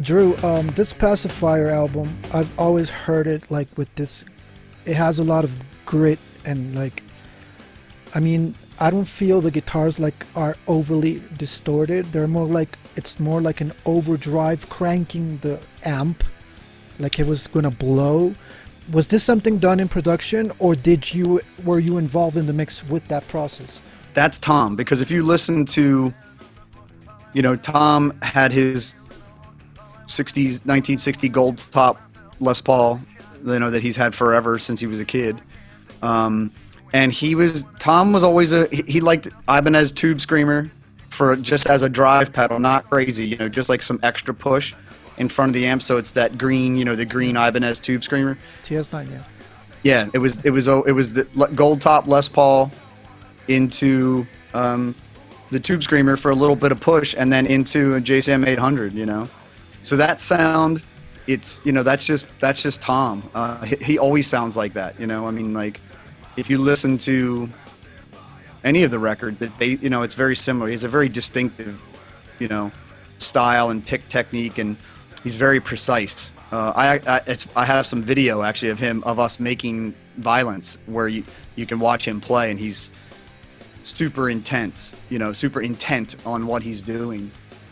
Drew, this Pacifier album, I've always heard it like with this. It has a lot of grit and like, I mean, I don't feel the guitars like are overly distorted. They're more like, it's more like an overdrive cranking the amp, like it was gonna blow. Was this something done in production, or were you involved in the mix with that process? That's Tom, because if you listen to, Tom had his 1960 gold top Les Paul, that he's had forever since he was a kid. And Tom was always he liked Ibanez Tube Screamer for just as a drive pedal, not crazy, just like some extra push in front of the amp. So it's that green, the green Ibanez Tube Screamer. TS9, yeah. Yeah, it was the gold top Les Paul into the Tube Screamer for a little bit of push, and then into a JSM 800, So that sound, it's that's just Tom. He always sounds like that. I mean, like if you listen to any of the record, that they it's very similar. He has a very distinctive style and pick technique, and he's very precise. I have some video actually of us making Violence where you can watch him play, and he's super intense, super intent on what he's doing.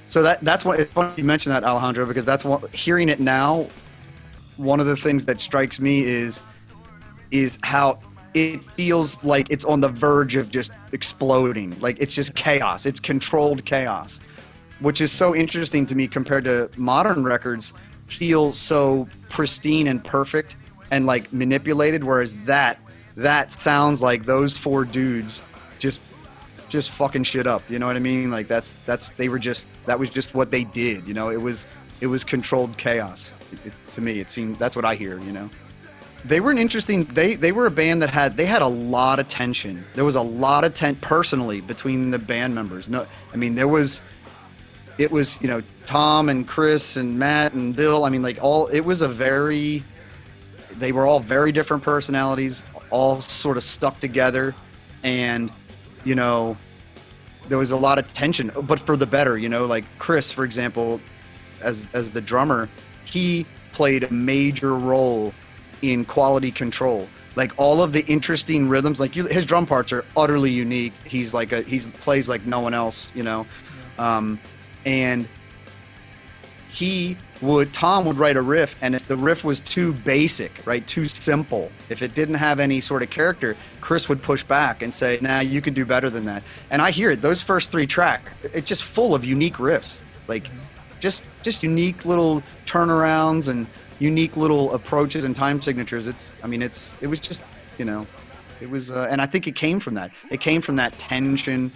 So that's what, it's funny you mentioned that, Alejandro, because that's what, hearing it now, one of the things that strikes me is how it feels like it's on the verge of just exploding. Like it's just chaos. It's controlled chaos, which is so interesting to me compared to modern records feel so pristine and perfect and like manipulated, whereas that sounds like those four dudes just fucking shit up. You know what I mean? Like that was just what they did. It was controlled chaos. To me, it seemed, that's what I hear. They were an interesting. They were a band that had a lot of tension. There was a lot of tension personally between the band members. No, I mean it was Tom and Chris and Matt and Bill. I mean they were all very different personalities, all sort of stuck together, and there was a lot of tension, but for the better. Like Chris, for example, as the drummer, he played a major role in quality control. Like all of the interesting rhythms, like his drum parts are utterly unique. He plays like no one else, and Tom would write a riff, and if the riff was too basic, right, too simple, if it didn't have any sort of character, Chris would push back and say, nah, you can do better than that. And I hear it, those first three tracks, it's just full of unique riffs, like just unique little turnarounds and unique little approaches and time signatures. It was just, and I think it came from that. It came from that tension